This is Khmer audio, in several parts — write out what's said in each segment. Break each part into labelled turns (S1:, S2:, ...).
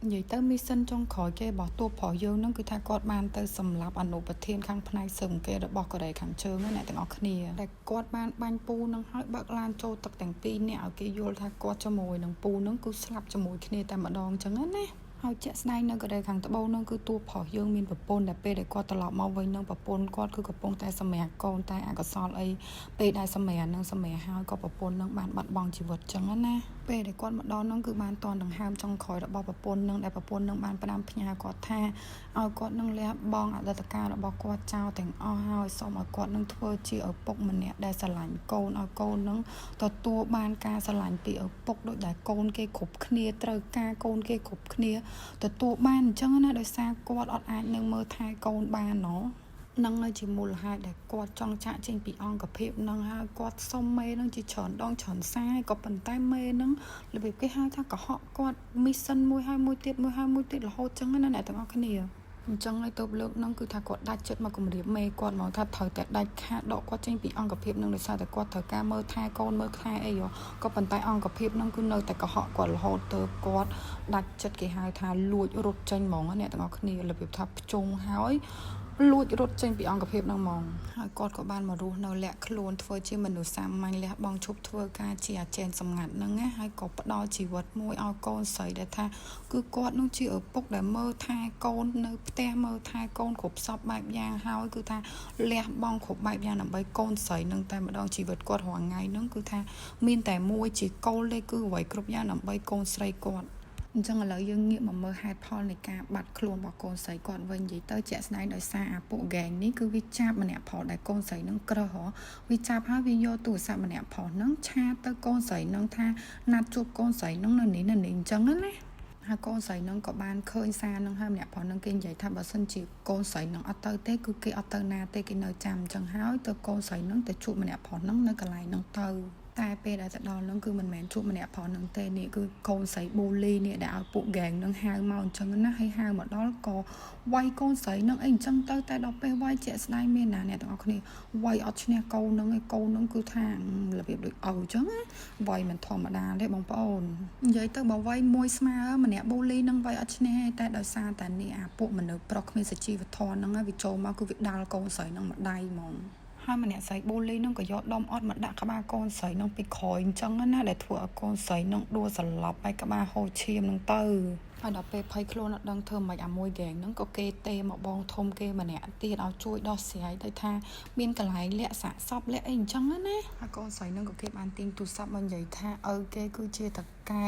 S1: និយាយទៅមីសិនចុងក្រោយគេរបស់តួប្រុសយើងហ្នឹងគឺថាគាត់បានទៅសម្លាប់អនុប្រធានខាងផ្នែកស៊ើបអង្កេតរបស់កូរ៉េខាងជើងហ្នឹងអ្នកទាំងអស់គ្នាតែគាត់បានបាញ់ពូហ្នឹងហើយបើកឡានចូលទឹកទាំងពីរនាក់ឲ្យគេយល់ថាគាត់ជាមួយនឹងពូហ្នឹងគឺស្លាប់ជាមួយគ្នាតែម្ដងអញ្ចឹងណាហើយជាក់ស្ដែងនៅកូរ៉េខាងត្បូងហ្នឹងគឺតួប្រុសយើងមានប្រពន្ធតែពេលដែលគាត់ត្រឡប់មកវិញនឹងប្រពន្ធគាត់គឺកំពុងតែសម្រាប់កូនតែអកុសលអីពេលដែលសម្រាប់នឹងសម្រាប់ហើយក៏ប្រពន្ធនឹងបានបាត់បង់ជីវិតអញ្ចឹងណាពេលដែលគាត់មកដល់ហ្នឹងគឺបានតន់ដង្ហើមចុងក្រោយរបស់ប្រពន្ធនឹងដែលប្រពន្ធនឹងបានផ្ដាំផ្ញើគាត់ថាឲ្យគាត់នឹងលះបង់អតីតកាលរបស់គាត់ចោលទាំងអស់ហើយសូមឲ្យគាត់នឹងធ្វើជាឪពុកម្នាក់ដែលស្រឡាញ់កូនឲ្យកូននឹងទទួលបានការស្រឡាញ់ពីឪពុកដូចដែលកូនគេគ្រប់គ្នាត្រូវការកូនគេគ្រប់គ្នាទទួលបានអញ្ចឹងណាដោយសារគាត់អត់អាចនឹងមើលថែកូនបានណោះនឹងនៅជាមូលហេតុដែលគាត់ចង់ចាក់ចេញពីអង្គភាពនឹងហើយគាត់សុំមេនឹងជាច្រើនដងច្រើនសារក៏ប៉ុន្តែមេនឹងរបៀបគេហៅថាកុហកគាត់មីសិនមួយហើយមួយទៀតរហូតចឹងណាអ្នកទាំងអស់គ្នាអញ្ចឹងហើយទៅលើកហ្នឹងគឺថាគាត់ដាច់ចិត្តមកគម្រាមមេគាត់មកថាត្រូវតែដាច់ខាតដកគាត់ចេញពីអង្គភាពនឹងដោយសារតែគាត់ត្រូវការមើលថែកូនមើលថែអីក៏ប៉ុន្តែអង្គភាពនឹងគឺនៅតែកុហកគាត់រហូតទៅគាត់ដាច់ចិត្តគេហៅថាលួចរត់ចេញហ្មងអ្នកទាំងអស់គ្នារបៀបថាភ្ជុងហើយលួចរត់ចេញពីអង្គភាពហ្នឹងហ្មងហើយគាត់ក៏បានមករស់នៅលាក់ខ្លួនធ្វើជាមនុស្សសាមញ្ញលះបង់ឈប់ធ្វើការជាអាចារ្យសម្ងាត់ហ្នឹងណាហើយក៏ផ្ដល់ជីវិតមួយឲ្យកូនស្រីដែលថាគឺគាត់នឹងជាឪពុកដែលមើលថែកូននៅផ្ទះមើលថែកូនគ្រប់សពបែបយ៉ាងហើយគឺថាលះបង់គ្រប់បែបយ៉ាងដើម្បីកូនស្រីនឹងតែម្ដងជីវិតគាត់រាល់ថ្ងៃហ្នឹងគឺថាមានតែមួយជាគោលទេគឺអ្វីគ្រប់យ៉ាងដើម្បីកូនស្រីគាត់អញ្ចឹងឥឡូវយើងងាកមកមើលហេតុផលនៃការបាត់ខ្លួនរបស់កូនស្រីគាត់វិញនិយាយទៅជាក់ស្ដែងដោយសារអាពួកហ្គេងនេះគឺវាចាប់ម្នាក់ផលដែលកូនស្រីនឹងក្រឹសវាចាប់ហើយវាយកទូរស័ព្ទម្នាក់ផលនឹងឆាតទៅកូនស្រីនឹងថាណាត់ជួបកូនស្រីនឹងនៅនេះអញ្ចឹងណាហើយកូនស្រីនឹងក៏បានឃើញសារនឹងហើយម្នាក់ផលនឹងគេនិយាយថាបើសិនជាកូនស្រីនឹងអត់ទៅទេគឺគេអត់ទៅណាទេគេនៅចាំអញ្ចឹងហើយទៅកូនស្រីនឹងទៅជួបម្នាក់ផលនឹងនៅកន្លែងនឹងទៅតែពេលដែលទៅដល់នឹងគឺមិនមែនជួបម្នាក់ប្រុសនឹងទេនេះគឺកូនស្រីប៊ូលីនេះដែលឲ្យពួកហ្គេងនឹងហៅមកអញ្ចឹងណាហើយហៅមកដល់ក៏វាយកូនស្រីនឹងអីអញ្ចឹងទៅតែដល់ពេលវាយជាក់ស្ដែងមានណាអ្នកទាំងអស់គ្នាវាយអត់ឈ្នះកូននឹងឯកូននឹងគឺថារបៀបដូចអញ្ចឹងវាយមិនធម្មតាទេបងប្អូននិយាយទៅបើវាយមួយស្មើម្នាក់ប៊ូលីនឹងវាយអត់ឈ្នះតែដោយសារតែនេះអាពួកមនុស្សប្រុសគ្មានសុជីវធម៌ហ្នឹងវាចូលមកគឺវាដាល់កូនស្រីនឹងម្ដាយហ្មងហើយម្នាក់ស្រីប៊ូលីនឹងក៏យកដុំអត់មកដាក់ក្បាលកូនស្រីនឹងពីក្រោយអញ្ចឹងណាដែលធ្វើឲ្យកូនស្រីនឹងដួលសន្លប់ហើយក្បាលហូរឈាមនឹងទៅហើយដល់ពេលភ័យខ្លួនអត់ដឹងធ្វើម៉េចអាមួយហ្គេងហ្នឹងក៏គេទេមកបងធំគេម្នាក់ទៀតឲ្យជួយដោះស្រាយទៅថាមានកន្លែងលាក់សាកសពលាក់អីអញ្ចឹងណាហើយកូនស្រីហ្នឹងក៏គេបានទាញទូរស័ព្ទមកនិយាយថាឪគេគឺជាតកែ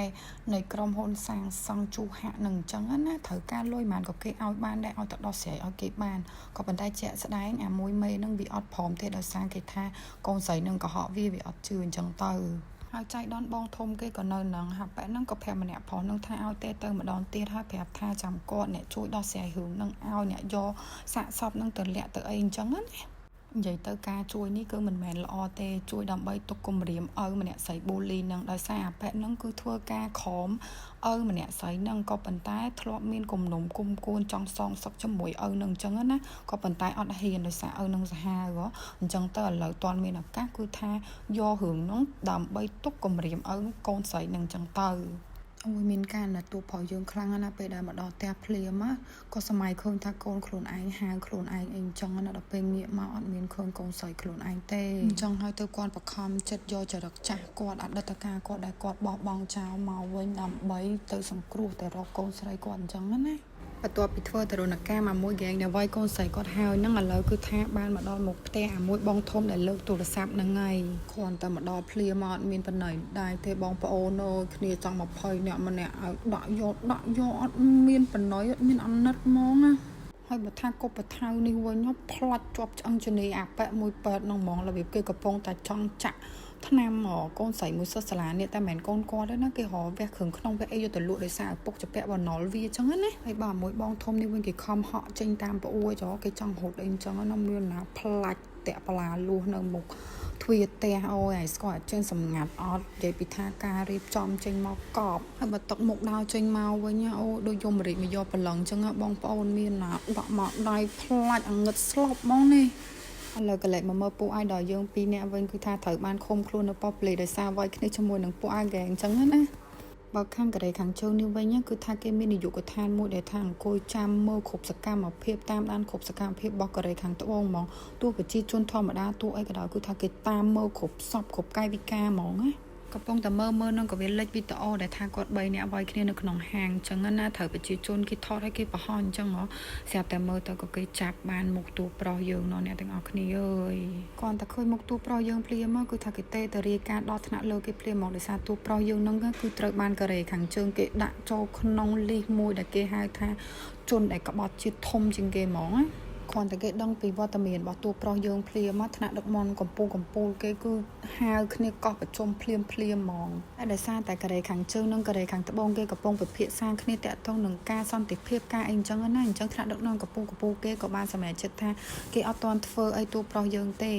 S1: នៃក្រុមហ៊ុនសាងសង់ជូហាក់នឹងអញ្ចឹងណាត្រូវការលុយប៉ុន្មានក៏គេឲ្យបានដែរឲ្យទៅដោះស្រាយឲ្យគេបានក៏ប៉ុន្តែជាក់ស្ដែងអាមួយមេហ្នឹងវាអត់ព្រមទេដោយសារគេថាកូនស្រីហ្នឹងកុហកវាអត់ជឿអញ្ចឹងទៅហើយចៃដនបងធំគេក៏នៅនឹងហាក់ប៉ែហ្នឹងក៏ប្រាប់ម្នាក់ប្រុសហ្នឹងថាឲ្យទេទៅម្ដងទៀតហើយប្រាប់ថាចាំគាត់អ្នកជួយដោះស្រាយរឿងហ្នឹងឲ្យអ្នកយកសាកសពហ្នឹងទៅលាក់ទៅអីអញ្ចឹងណានិយាយទៅការជួយនេះគឺមិនមែនល្អទេជួយដើម្បីទុកគម្រាមឪម្នាក់ស្រីប៊ូលីនឹងដោយសារអាប៉ែហ្នឹងគឺធ្វើការខំឪម្នាក់ស្រីហ្នឹងក៏ប៉ុន្តែធ្លាប់មានគំនុំគុំគួនចង់សងសឹកជាមួយឪនឹងអញ្ចឹងណាក៏ប៉ុន្តែអត់ហ៊ានដោយសារឪនឹងសាហាវអញ្ចឹងទៅឥឡូវតន់មានឱកាសគឺថាយករឿងហ្នឹងដើម្បីទុកគម្រាមឪកូនស្រីនឹងអញ្ចឹងទៅអូយមានការណាតួប្រុសយើងខ្លាំងណាស់ពេលដែលមកដល់ផ្ទះភ្លាមក៏សម័យឃើញថាកូនខ្លួនឯងហៅខ្លួនឯងអីអញ្ចឹងណាដល់ពេលងាកមកអត់មានឃើញកូនស្រីខ្លួនឯងទេអញ្ចឹងហើយទៅគាត់បខំចិត្តយកចរិតចាស់គាត់អតីតកាលគាត់ដែលគាត់បោះបង់ចោលមកវិញដើម្បីទៅសង្គ្រោះតែរកកូនស្រីគាត់អញ្ចឹងណាបន្ទាប់ពីធ្វើទរណកម្មមួយហ្គេងដែលវាយកូនស្រីគាត់ហើយហ្នឹងឥឡូវគឺថាបានមកដល់មុខផ្ទះអាមួយបងធំដែលលើកទូរស័ព្ទហ្នឹងហើយគ្រាន់តែមកដល់ភ្លាមមកអត់មានបណ្ណៃដែរទេបងប្អូនអើយគ្នាចង់20នាក់ម្នាក់ឲ្យដាក់យកអត់មានបណ្ណៃអត់មានអំណិតហ្មងណាហើយបើថាកុបថៅនេះវិញផ្លាត់ជាប់ឆ្អឹងជំនីអាប៉ែមួយប៉ែតហ្នឹងហ្មងរបៀបគេកំពុងតែចង់ចាក់ថ្នាំកូនស្រីមួយសិស្សសាលានេះតែមិនមែនកូនគាត់ទេណាគេរកវះគ្រឿងក្នុងវះអីយកទៅលក់ដោយសារឪពុកចពាក់បំណុលវាអញ្ចឹងណាហើយបើមួយបងធំនេះវិញគេខំហក់ចេញតាមប្អួយចោគេចង់រត់អីអញ្ចឹងណាមានណាផ្លាច់តាក់បលាលួសនៅមុខទ្វារផ្ទះអូយឲ្យស្គាល់ចេញសម្ងាត់អត់និយាយពីថាការរៀបចំចេញមកកប់ហើយបើតុកមុខដើរចេញមកវិញអូដូចយមរាជមកយកប្រឡឹងអញ្ចឹងបងប្អូនមានណាដកមកដៃផ្លាច់អងឹតស្លប់ហ្មងនេះឥឡូវកលែកមកមើលពួកអាយដល់យើង2នាក់វិញគឺថាត្រូវបានឃុំខ្លួននៅប៉ុស្តិ៍ប៉ូលីសដោយសារវាយគ្នាជាមួយនឹងពួកអាយហ្គេងអញ្ចឹងណា បើខាងកូរ៉េខាងជើងនេះវិញគឺថាគេមាននាយកដ្ឋានមួយដែលថាអង្គុយចាំមើលគ្រប់សកម្មភាពតាមដានគ្រប់សកម្មភាពរបស់កូរ៉េខាងត្បូងហ្មងទោះប្រជាជនធម្មតាទោះអីក៏ដោយគឺថាគេតាមមើលគ្រប់សពគ្រប់កាយវិការហ្មងណាកំពុងតែមើលនឹងក៏វាលេចវីដេអូដែលថាគាត់3នាក់វាយគ្នានៅក្នុងហាងអញ្ចឹងណាត្រូវប្រជាជនគេថតឲ្យគេបង្ហោះអញ្ចឹងហ៎ស្រាប់តែមើលទៅក៏គេចាប់បានមុខតួប្រុសយើងណោះអ្នកទាំងអស់គ្នាអើយគាត់តែឃើញមុខតួប្រុសយើងភ្លាមគឺថាគេទេទៅរាយការណ៍ដល់ថ្នាក់លើគេភ្លាមហ្មងដោយសារតួប្រុសយើងនឹងគឺត្រូវបានកូរ៉េខាងជើងគេដាក់ចូលក្នុងលីសមួយដែលគេហៅថាជនដែលក្បត់ជាតិធំជាងគេហ្មងណាគ្រាន់តែគេដឹងពីវត្តមានរបស់តួប្រុសយើងភ្លាមមកថ្នាក់ដឹកនាំកម្ពុជាគេគឺហៅគ្នាកោះប្រជុំភ្លាមហ្មងតែដោយសារតែកូរ៉េខាងជើងនិងកូរ៉េខាងត្បូងគេកំពុងពិភាក្សាគ្នាតាក់ទងនឹងការសន្តិភាពការអីអញ្ចឹងណាអញ្ចឹងថ្នាក់ដឹកនាំកម្ពុជាគេក៏បានសម្រេចចិត្តថាគេអត់ទាន់ធ្វើអីតួប្រុសយើងទេ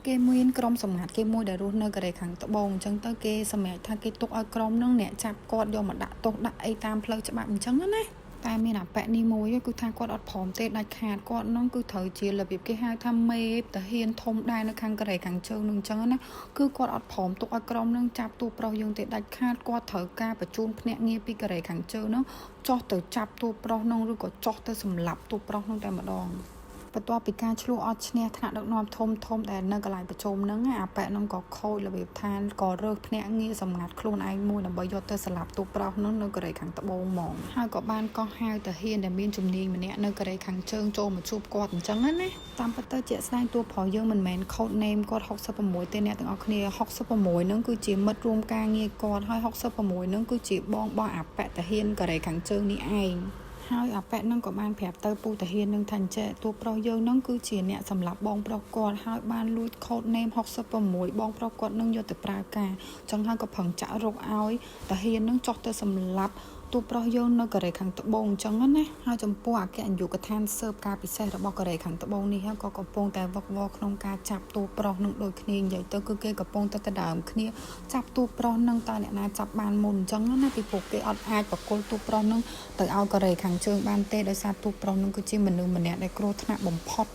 S1: គេមានក្រុមសម្ងាត់គេមួយដែលរស់នៅកូរ៉េខាងត្បូងអញ្ចឹងទៅគេសម្រេចថាគេទុកឲ្យក្រុមនឹងអ្នកចាប់គាត់យកមកដាក់ទោសដាក់អីតាមផ្លូវច្បាប់អញ្ចឹងណាតែមានអាប៉ែនេះមួយគឺថាគាត់អត់ព្រមទេដាច់ខាតគាត់នឹងគឺត្រូវជារបៀបគេហៅថាមេតាហ៊ានធំដែរនៅខាងកូរ៉េខាងជើងនឹងអញ្ចឹងណាគឺគាត់អត់ព្រមទុកឲ្យក្រុមនឹងចាប់តួប្រុសយើងទេដាច់ខាតគាត់ត្រូវការបញ្ជូនភ្នាក់ងារពីកូរ៉េខាងជើងនោះចោះទៅចាប់តួប្រុសនឹងឬក៏ចោះទៅសម្លាប់តួប្រុសនឹងតែម្ដងបន្ទាប់ពីការឆ្លោះអត់ឈ្នះថ្នាក់ដឹកនាំធំដែលនៅកន្លែងប្រជុំហ្នឹងអាប៉ែនឹងក៏ខូចរបៀបឋានក៏រើសភ្នាក់ងារសម្ងាត់ខ្លួនឯងមួយដើម្បីយកទៅសម្លាប់តួប្រុសហ្នឹងនៅកូរ៉េខាងត្បូងហ្មងហើយក៏បានកោះហៅតាហ៊ានដែលមានជំនាញម្នាក់នៅកូរ៉េខាងជើងចូលមកជួបគាត់អញ្ចឹងណាតាមពិតទៅជាក់ស្ដែងតួប្រុសយើងមិនមែនខូចណេមគាត់66ទេអ្នកទាំងអស់គ្នា66ហ្នឹងគឺជាមិត្តរួមការងារគាត់ហើយ66ហ្នឹងគឺជាបងរបស់អាប៉ែតាហ៊ានកូរ៉េខាងជើងនេះឯងហើយអាប៉ែនឹងក៏បានប្រាប់ទៅពូតាហ៊ាននឹងថាចេះតួប្រុសយើងនឹងគឺជាអ្នកសម្លាប់បងប្រុសគាត់ហើយបានលួចខូដណេម66បងប្រុសគាត់នឹងយកទៅប្រើការចឹងហើយក៏ប្រឹងចាក់រកឲ្យតាហ៊ាននឹងចោះទៅសម្លាប់តួប្រុសយើងនៅកូរ៉េខាងត្បូងអញ្ចឹងណាហើយចំពោះអគ្គនាយកដ្ឋានស៊ើបការពិសេសរបស់កូរ៉េខាងត្បូងនេះក៏កំពុងតែវឹកវរក្នុងការចាប់តួប្រុសនឹងដូចគ្នានិយាយទៅគឺគេកំពុងតែដដើមគ្នាចាប់តួប្រុសនឹងតើអ្នកណាចាប់បានមុនអញ្ចឹងណាពីពួកគេអត់អាចបកគលតួប្រុសនឹងទៅឲ្យកូរ៉េខាងជើងបានទេដោយសារតួប្រុសនឹងគឺជាមនុស្សម្នាក់ដែលគ្រោះថ្នាក់បំផុត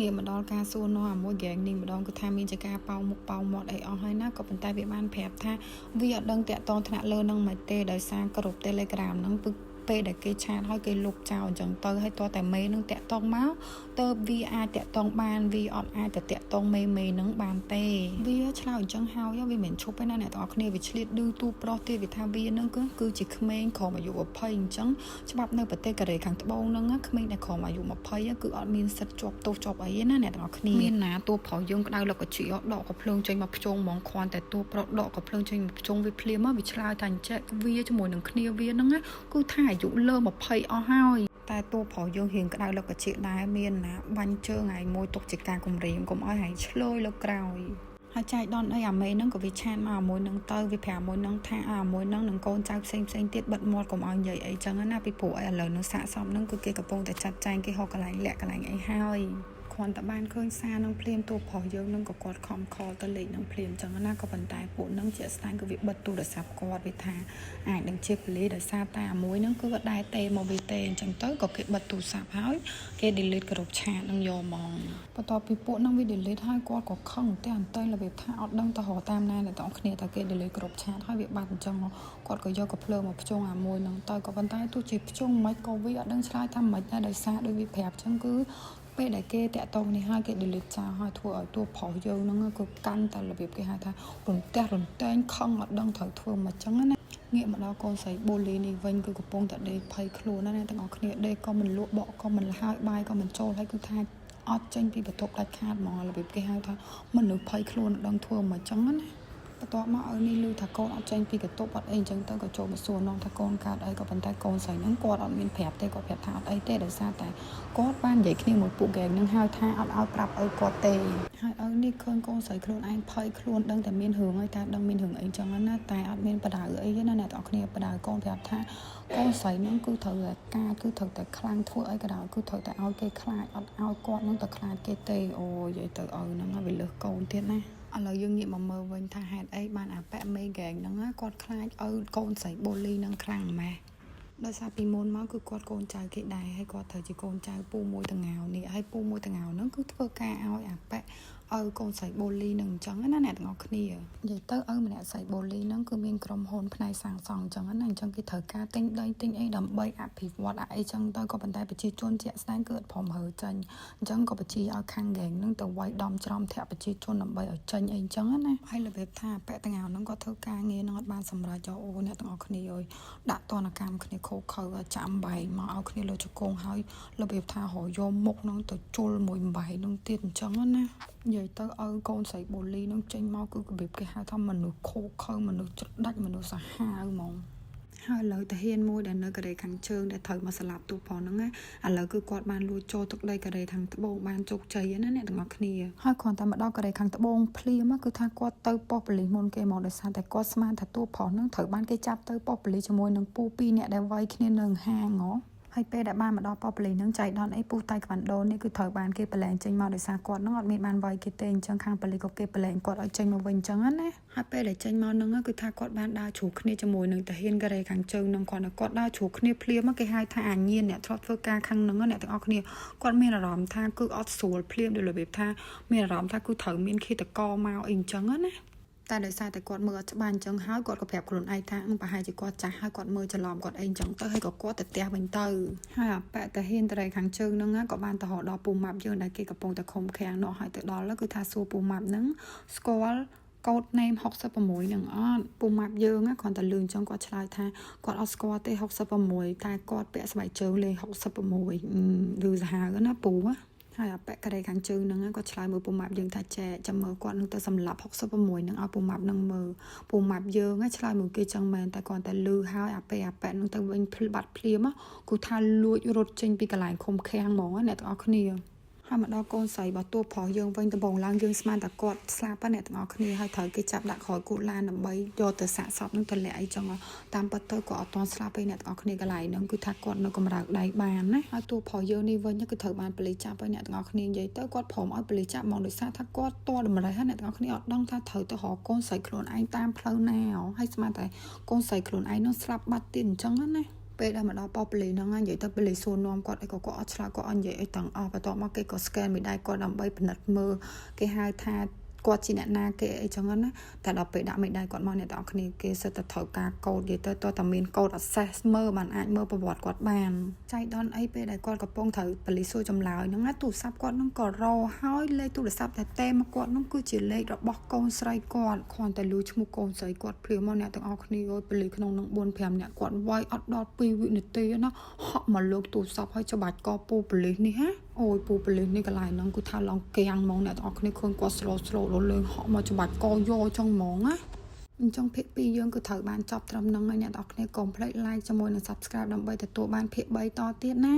S1: ងាកមកដល់ការសួរនាំអាមួយហ្គេងនេះម្ដងគឺថាមានចការប៉ោមុខប៉ោមាត់អីអស់ហើយណាក៏ប៉ុន្តែវាបានប្រាប់ថាវាអត់ដឹងតាក់តងថ្នាក់លើនឹងមិនទេដោយសារក្រុម Telegram ហ្នឹងពេលដែលគេឆាតហើយគេលុបចោលអញ្ចឹងទៅហើយតើតែមេនឹងតាក់តងមកទៅវាអាចតាក់តងបានវាអត់អាចទៅតាក់តងមេនឹងបានទេវាឆ្លើយអញ្ចឹងហើយវាមិនឈប់ទេណាអ្នកទាំងអស់គ្នាវាឆ្លៀតឌឺទូប្រុសទេវាថាវានឹងគឺជាក្មេងក្រោមអាយុ20អញ្ចឹងច្បាប់នៅប្រទេសកូរ៉េខាងត្បូងហ្នឹងក្មេងដែលក្រោមអាយុ20គឺអត់មានសិទ្ធិជាប់ទោសជាប់អីណាអ្នកទាំងអស់គ្នាមានណាតួប្រុសយើងក្តៅលកជីដកកភ្លើងចេញមកភ្ជុងហ្មងគ្រាន់តែតួប្រុសដកកភ្លើងចេញមកភ្ជុងវាភ្លាមមកវាឆ្លើយថាអញ្ចឹងវាជាមួយនឹងគ្នាវាហ្នឹងគឺថាអាយុលើ20អស់ហើយតែតួប្រុសយើងរៀងក្តៅលកជាដែរមានណាបាញ់ជើងឯងមួយទុកជាការគំរាមកុំឲ្យឯងឆ្លើយលើក្រោយហើយចែកដនអីអាមេហ្នឹងក៏វាឆាតមកមួយហ្នឹងទៅវាប្រាប់មួយហ្នឹងថាមួយហ្នឹងនឹងកូនចៅផ្សេងទៀតបិទមាត់កុំឲ្យនិយាយអីចឹងណាពីព្រោះឥឡូវហ្នឹងសាកសមហ្នឹងគឺគេកំពុងតែចាត់ចែងគេហៅកន្លែងលាក់កន្លែងអីហើយគ្រាន់តែបានឃើញសារនឹងភ្លាមតួប្រុសយើងនឹងក៏គាត់ខំខលទៅលេខនឹងភ្លាមចឹងណាក៏ប៉ុន្តែពួកនឹងជាស្ដែងគឺវាបិទទូរស័ព្ទគាត់វាថាអាចនឹងជាប៉ូលីសដោយសារតែអាមួយនឹងគឺគាត់ដែរទេមកវាទេអញ្ចឹងទៅក៏គេបិទទូរស័ព្ទហើយគេ delete គ្រប់ឆាតនឹងយកហ្មងបន្ទាប់ពីពួកនឹងវា delete ហើយគាត់ក៏ខឹងតែអន្តែរបៀបថាអត់ដឹងទៅរកតាមណាអ្នកទាំងគ្នាតែគេ delete គ្រប់ឆាតហើយវាបាត់អញ្ចឹងគាត់ក៏យកកភ្លើងមកភ្ជុងអាមួយនឹងទៅក៏ប៉ុន្តែទោះជាភ្ជុងមិនក៏វាអត់ដឹងឆ្លើយថាមិនដែរដោយសារដូចវាប្រាប់អញ្ចឹងគឺពេលដែលគេតាក់ទងនេះហើយគេ delete ចោលហើយធ្វើឲ្យតួប្រុសយើងហ្នឹងគឺកាន់តែរបៀបគេហៅថារន្ទះរន្តែងខឹងអត់ដឹងត្រូវធ្វើមិនអញ្ចឹងណាងាកមកដល់កូនស្រីបូលីនេះវិញគឺកំពុងតែដេកភ័យខ្លួនណាទាំងអស់គ្នាដេកក៏មិនលក់បក់ក៏មិនលហើយបាយក៏មិនចូលហើយគឺថាអត់ចេញពីបន្ទប់ដាច់ខាតហ្មងរបៀបគេហៅថាមនុស្សភ័យខ្លួនអត់ដឹងធ្វើមិនអញ្ចឹងណាបន្ទាប់មកឲ្យនេះឮថាកូនអត់ចេញពីកន្ទប់អត់អីអញ្ចឹងទៅក៏ចូលមកសួរនាំថាកូនកើតអីក៏ប៉ុន្តែកូនស្រីហ្នឹងគាត់អត់មានប្រាប់ទេគាត់ប្រាប់ថាអត់អីទេដោយសារតែគាត់បាននិយាយគ្នាមួយពួកហ្គេមហ្នឹងហៅថាអត់ឲ្យប្រាប់ឲ្យគាត់ទេហើយឲ្យនេះឃើញកូនស្រីខ្លួនឯងភ័យខ្លួនដឹងតែមានរឿងហើយតែដឹងមានរឿងអីអញ្ចឹងណាតែអត់មានបដៅអីទេណាអ្នកទាំងគ្នាបដៅកូនប្រាប់ថាកូនស្រីហ្នឹងគឺត្រូវតែការគឺត្រូវតែខ្លាំងធ្វើអីក៏ដោយគឺត្រូវតែឲ្យគេខ្លាចអត់ឲ្យគាត់ហ្នឹងទៅខ្លាចគេទេអូនិយាយទៅឲ្យហ្នឹងវាលើសកូនទៀតណាឥឡូវយើងងាកមកមើលវិញថាហេតុអីបានអាប៉ែមេហ្គេងហ្នឹងគាត់ខ្លាចឲ្យកូនស្រីបូលីហ្នឹងខ្លាំងម៉េះដោយសារពីមុនមកគឺគាត់កូនចៅគេដែរហើយគាត់ត្រូវជាកូនចៅពូមួយតងៅនេះហើយពូមួយតងៅហ្នឹងគឺធ្វើការឲ្យអាប៉ែ កូនស្រីបូលីនឹងអញ្ចឹងណាអ្នកទាំងអស់គ្នានិយាយទៅម្នាក់ស្រីបូលីហ្នឹងគឺមានក្រុមហ៊ុនផ្នែកសាងសង់អញ្ចឹងណាអញ្ចឹងគេត្រូវការទិញដីទិញអីដើម្បីអភិវឌ្ឍអីចឹងទៅក៏ប៉ុន្តែប្រជាជនជាក់ស្ដែងគឺអត់ព្រមរើចេញអញ្ចឹងក៏បញ្ជាឲ្យខាងហ្គេងហ្នឹងទៅវាយដំច្រំធាក់ប្រជាជនដើម្បីឲ្យចេញអីអញ្ចឹងណាហើយរបៀបថាពាក់ទាំងហ្នឹងក៏ធ្វើការងារហ្នឹងអត់បានសម្រេចយកអូអ្នកទាំងអស់គ្នាអើយដាក់ទណ្ឌកម្មគ្នាខូខើចាំបែកមកឲ្យគ្នាលើជង្គង់ហើយរបៀបថារយកមុខហ្នឹងទៅជុលមួយបែកហ្នឹងទៀតអញ្ចឹងណានិយាយទៅកូនស្រីបូលីនឹងចេញមកគឺរបៀបគេហៅថាមនុស្សខូខើមនុស្សច្រដាច់មនុស្សសាហាវហ្មងហើយឥឡូវតាហ៊ានមួយដែលនៅកូរ៉េខាងជើងដែលត្រូវមកស្លាប់ទូផងហ្នឹងណាឥឡូវគឺគាត់បានលួចចូលទឹកដីកូរ៉េខាងត្បូងបានជោគជ័យណាអ្នកទាំងអស់គ្នាហើយគ្រាន់តែមកដល់កូរ៉េខាងត្បូងភ្លាមគឺថាគាត់ទៅប៉ុស្តិ៍ប៉ូលីសមុនគេមកដោយសារតែគាត់ស្មានថាទូផងហ្នឹងត្រូវបានគេចាប់ទៅប៉ុស្តិ៍ប៉ូលីសជាមួយនឹងពូ2នាក់ដែលវាយគ្នានៅហាងហ៎ហើយពេលដែលបានមកដល់ប៉ុស្តិ៍ប៉ូលីសហ្នឹងចៃដន្យអីពូតៃក្វាន់ដូនេះគឺត្រូវបានគេប្រឡែងចេញមកដោយសារគាត់ហ្នឹងអត់មានបានវាយគេទេអញ្ចឹងខាងប៉ូលីសក៏គេប្រឡែងគាត់ឲ្យចេញមកវិញអញ្ចឹងណាហើយពេលដែលចេញមកហ្នឹងគឺថាគាត់បានដើរជ្រូកគ្នាជាមួយនឹងតាហ៊ានកូរ៉េខាងជើងហ្នឹងគាត់ដើរជ្រូកគ្នាភ្លាមគេហៅថាអាញៀនអ្នកធ្លាប់ធ្វើការខាងហ្នឹងអ្នកទាំងអស់គ្នាគាត់មានអារម្មណ៍ថាគឺអត់ស្រួលភ្លាមដោយរបៀបថាមានអារម្មណ៍ថាគឺត្រូវមានឃាតករមកអីអញ្ចឹងណាតែដោយសារតែគាត់មើលអត់ច្បាស់អញ្ចឹងហើយគាត់ក៏ប្រាប់ខ្លួនឯងថាប្រហែលជាគាត់ចាស់ហើយគាត់មើលច្រឡំគាត់អីអញ្ចឹងទៅហើយក៏គាត់ទៅផ្ទះវិញទៅហើយអាប៉ែតាហ៊ានតរ៉េខាងជើងហ្នឹងក៏បានទៅរកដល់ពូម៉ាប់យើងដែលគេកំពុងតែខំខាំងនោះហើយទៅដល់គឺថាសួរពូម៉ាប់ហ្នឹងស្គាល់កូដណេម66នឹងអត់ពូម៉ាប់យើងគ្រាន់តែលឺអញ្ចឹងគាត់ឆ្លើយថាគាត់អត់ស្គាល់ទេ66តែគាត់ពាក់ស្បែកជើងលេខ66ឬសាហាវណាពូហើយអាប៉ែកូរ៉េខាងជើងហ្នឹងគាត់ឆ្លើយមើលពូម៉ាប់យើងថាចែចាំមើលគាត់នឹងទៅសម្លាប់66ហ្នឹងឲ្យពូម៉ាប់នឹងមើលពូម៉ាប់យើងឆ្លើយមកគេចឹងមែនតែគាត់តែលឺហើយអាប៉ែនឹងទៅវិញបាត់ភ្លាមគូថាលួចរត់ចេញពីកន្លែងឃុំឃាំងហ្មងអ្នកទាំងអស់គ្នាហើយមកដល់កូនស្រីរបស់តួប្រុសយើងវិញដំបងឡើងយើងស្មានតែគាត់ស្លាប់អ្នកទាំងអស់គ្នាហើយត្រូវគេចាប់ដាក់ក្រោយគូឡានដើម្បីយកទៅសាកសពនឹងទៅលាក់អីចឹងតាមពិតទៅគាត់អត់ទាន់ស្លាប់ទេអ្នកទាំងអស់គ្នាកន្លែងហ្នឹងគឺថាគាត់នៅកម្រើកដៃបានណាហើយតួប្រុសយើងនេះវិញគឺត្រូវបានប៉ូលីសចាប់ហើយអ្នកទាំងអស់គ្នានិយាយទៅគាត់ព្រមឲ្យប៉ូលីសចាប់មកដោយសារថាគាត់តតម្លេះអ្នកទាំងអស់គ្នាអត់ដឹងថាត្រូវទៅរកកូនស្រីខ្លួនឯងតាមផ្លូវណាហើយស្មានតែកូនស្រីខ្លួនឯងនោះស្លាប់បាត់ទៀតអញ្ចឹងណាពេលដែលមកដល់ប៉ូលីសហ្នឹងនិយាយទៅប៉ូលីសសួរនាំគាត់អីក៏គាត់អត់ឆ្លើយគាត់អត់និយាយអីទាំងអស់បន្ទាប់មកគេក៏ scan មេដៃគាត់ដើម្បីពិនិត្យមើលគេហៅថាគាត់ជាអ្នកណាគេអីចឹងណាតែដល់ពេលដាក់មេដៃគាត់មកអ្នកទាំងអស់គ្នាគេសិតតែត្រូវការកូដនិយាយទៅតើតែមានកូដ access មើលបានអាចមើលប្រវត្តិគាត់បានចៃដន្យអីពេលដែលគាត់កំពុងត្រូវប៉ូលីសសួរចម្លើយហ្នឹងទូរស័ព្ទគាត់ហ្នឹងក៏រហើយលេខទូរស័ព្ទតែមកគាត់ហ្នឹងគឺជាលេខរបស់កូនស្រីគាត់គ្រាន់តែលឺឈ្មោះកូនស្រីគាត់ភ្លាមមកអ្នកទាំងអស់គ្នាអើយប៉ូលីសក្នុងនឹង 4-5 នាក់គាត់វាយអត់ដល់2វិនាទីណាហក់មកលើកទូរស័ព្ទឲ្យច្បាច់កពូប៉ូលីសនេះហ៎អូយពូប៉ូលីសនេះកន្លែងហ្នឹងគឺថាឡងកៀងហ្មងអ្នកទាំងអស់គ្នាឃើញគាត់ស្លោលើងហក់មកច្បាច់កយកចឹងហ្មងណាអញ្ចឹងភាគ2យើងគឺត្រូវបានចប់ត្រឹមហ្នឹងហើយអ្នកទាំងអស់គ្នាកុំភ្លេច like ជាមួយនឹង subscribe ដើម្បីទទួលបានភាគ3តទៀតណា